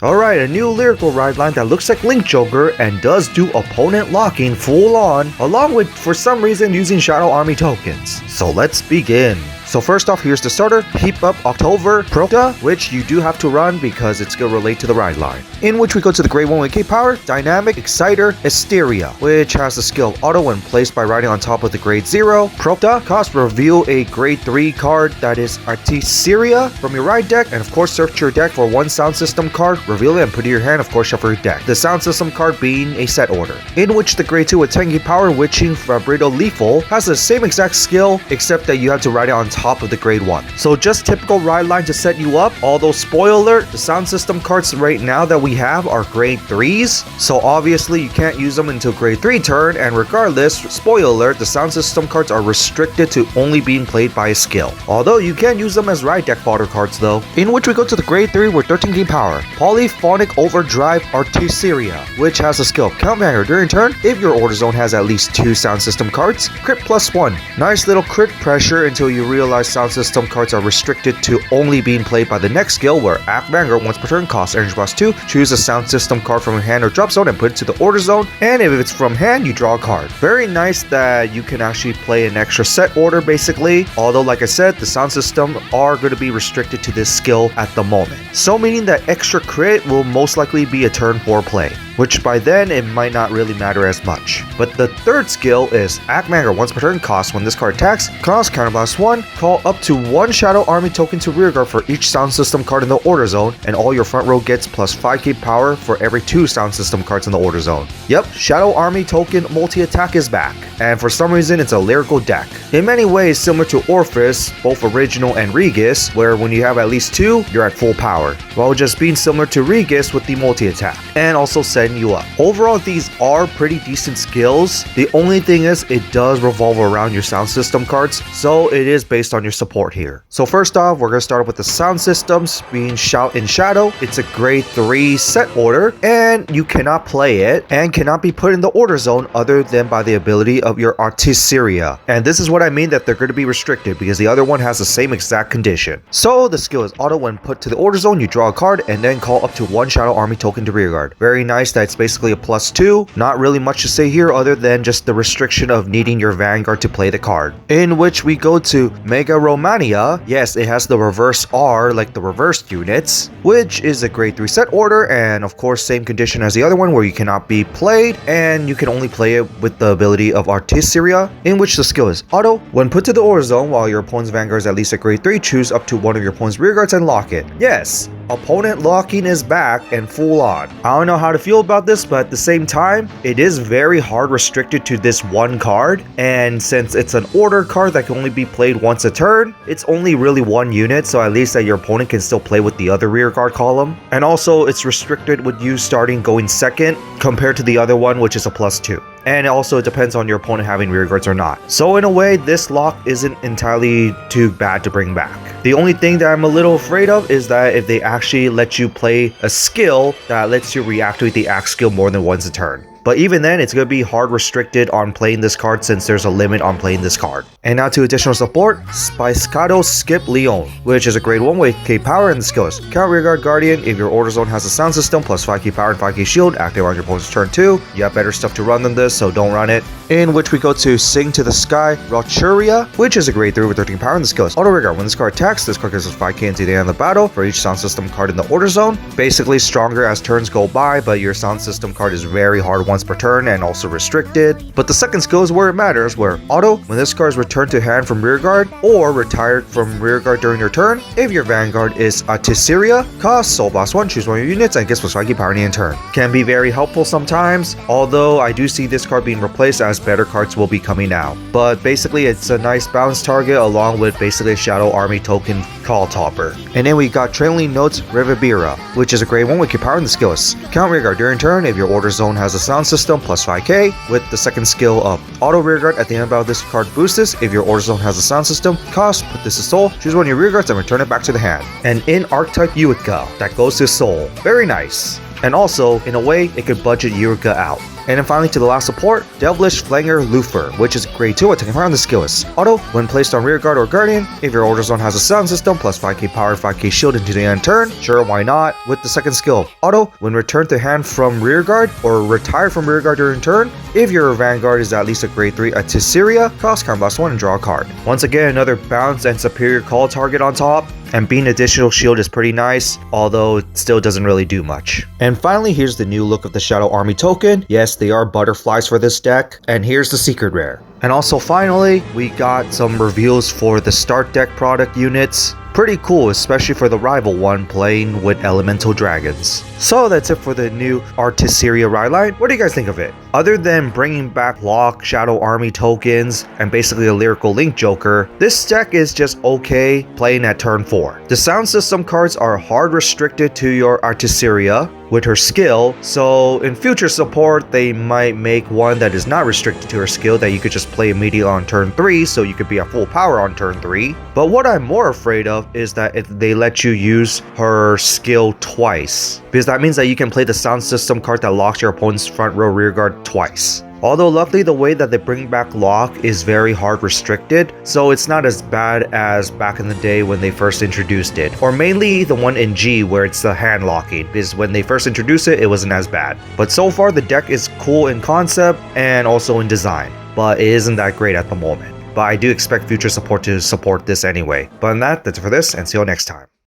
Alright, a new Lyrical ride line that looks like Link Joker and does do opponent locking full on, along with, for some reason, using Shadow Army tokens. So let's begin. So first off, here's the starter, Heap Up October Prota, which you do have to run because it's going to relate to the ride line. In which we go to the grade 1 with K Power, Dynamic Exciter Asteria, which has the skill Auto when placed by riding on top of the grade 0. Prota, cost reveal a grade 3 card that is Artisaria from your ride deck, and of course search your deck for one sound system card, reveal it and put it in your hand, of course shuffle your deck. The sound system card being a set order. In which the grade 2 with 10k power Witching Vibrato Lethal has the same exact skill, except that you have to ride it on top of the grade 1. So just typical ride line to set you up, although spoiler alert, the sound system cards right now that we have are grade 3s, so obviously you can't use them until grade 3 turn, and regardless, spoiler alert, the sound system cards are restricted to only being played by a skill. Although you can use them as ride deck fodder cards though. In which we go to the grade 3 with 13k power, Polyphonic Overdrive Artisaria, which has a skill Count Vanguard during turn if your order zone has at least 2 sound system cards, crit +1. Nice little crit pressure until you realize sound system cards are restricted to only being played by the next skill, where Act Vanguard once per turn costs energy +2, choose a sound system card from your hand or drop zone and put it to the order zone, and if it's from hand you draw a card. Very nice that you can actually play an extra set order basically, although like I said, the sound system are going to be restricted to this skill at the moment, so meaning that extra crit will most likely be a turn 4 play, which by then it might not really matter as much. But the third skill is Act Vanguard once per turn costs when this card attacks, cost counterblast 1, call up to 1 Shadow Army token to rearguard for each sound system card in the order zone, and all your front row gets plus 5k power for every 2 sound system cards in the order zone. Yep, Shadow Army token multi-attack is back, and for some reason it's a Lyrical deck. In many ways similar to Orphis, both original and Regis, where when you have at least 2, you're at full power, while just being similar to Regis with the multi-attack, and also setting you up. Overall, these are pretty decent skills. The only thing is it does revolve around your sound system cards, so it is based on your support here. So first off, we're going to start off with the sound systems being Shout in Shadow. It's a grade 3 set order, and you cannot play it and cannot be put in the order zone other than by the ability of your Artisaria. And this is what I mean that they're going to be restricted, because the other one has the same exact condition. So the skill is Auto when put to the order zone, you draw a card and then call up to 1 Shadow Army token to rearguard. Very nice that it's basically a +2. Not really much to say here other than just the restriction of needing your Vanguard to play the card. In which we go to Mega Romania. Yes, it has the reverse R like the reversed units, which is a grade 3 set order, and of course same condition as the other one where you cannot be played and you can only play it with the ability of Artisaria, in which the skill is Auto. When put to the order zone while your opponent's Vanguard is at least a grade 3, choose up to 1 of your opponent's rearguards and lock it. Yes, opponent locking is back and full on. I don't know how to feel about this, but at the same time, it is very hard restricted to this one card, and since it's an order card that can only be played once a turn, it's only really 1 unit, so at least that your opponent can still play with the other rear guard column. And also it's restricted with you starting going second compared to the other one, which is a +2. And also it depends on your opponent having rear guards or not. So in a way, this lock isn't entirely too bad to bring back. The only thing that I'm a little afraid of is that if they actually let you play a skill that lets you reactivate the axe skill more than once a turn. But even then, it's going to be hard restricted on playing this card since there's a limit on playing this card. And now to additional support, Spicado Skip Leon, which is a grade 1 with K power, and the skill is Count Rearguard Guardian. If your order zone has a sound system plus 5k power and 5k shield, active on your opponent's turn 2. You have better stuff to run than this, so don't run it. In which we go to Sing to the Sky Rochuria, which is a grade 3 with 13 power, and the skill is Auto Rearguard. When this card attacks, this card gives us 5k into the end of the battle for each sound system card in the order zone. Basically stronger as turns go by, but your sound system card is very hard once per turn and also restricted. But the second skill is where it matters, where Auto, when this card is returned to hand from rearguard or retired from rearguard during your turn, if your Vanguard is Artisaria, cost Soul Boss 1, choose 1 of your units and gets plus 5k power in the end turn. Can be very helpful sometimes, although I do see this card being replaced as better cards will be coming out. But basically it's a nice balance target along with basically a Shadow Army token call topper. And then we got Trailing Notes Rivabira, which is a grade 1 with K power, and the skill is Count Rearguard during turn if your order zone has a sound system plus 5k, with the second skill of Auto Rearguard. At the end of battle, this card boosts this. If your order zone has a sound system, cost, put this to Soul, choose 1 of your rearguards and return it back to the hand. And in Archetype Uitka, that goes to Soul. Very nice. And also, in a way, it could budget Uitka out. And then finally to the last support, Devilish Flanger Lufer, which is grade 2 attacking fire on the skill is auto. When placed on rear guard or guardian, if your order zone has a sound system plus 5k power, 5k shield into the end turn, sure, why not? With the second skill, auto. When returned to hand from rear guard or retired from rear guard during turn, if your Vanguard is at least a grade 3 Artisaria, cost +1 and draw a card. Once again, another bounce and superior call target on top. And being additional shield is pretty nice, although it still doesn't really do much. And finally, here's the new look of the Shadow Army token. Yes, they are butterflies for this deck. And here's the secret rare. And also finally, we got some reveals for the start deck product units. Pretty cool, especially for the rival one playing with elemental dragons. So that's it for the new Artisaria ride line. What do you guys think of it? Other than bringing back Lock, Shadow Army tokens, and basically a Lyrical Link Joker, this deck is just okay playing at turn 4. The sound system cards are hard restricted to your Artisaria with her skill, so in future support they might make one that is not restricted to her skill that you could just play immediately on turn 3, so you could be at full power on turn 3. But what I'm more afraid of is that if they let you use her skill twice, because that means that you can play the sound system card that locks your opponent's front row rear guard twice. Although luckily the way that they bring back Lock is very hard restricted, so it's not as bad as back in the day when they first introduced it. Or mainly the one in G where it's the hand locking, because when they first introduced it, it wasn't as bad. But so far the deck is cool in concept and also in design, but it isn't that great at the moment. But I do expect future support to support this anyway. But on that, that's it for this, and see you all next time.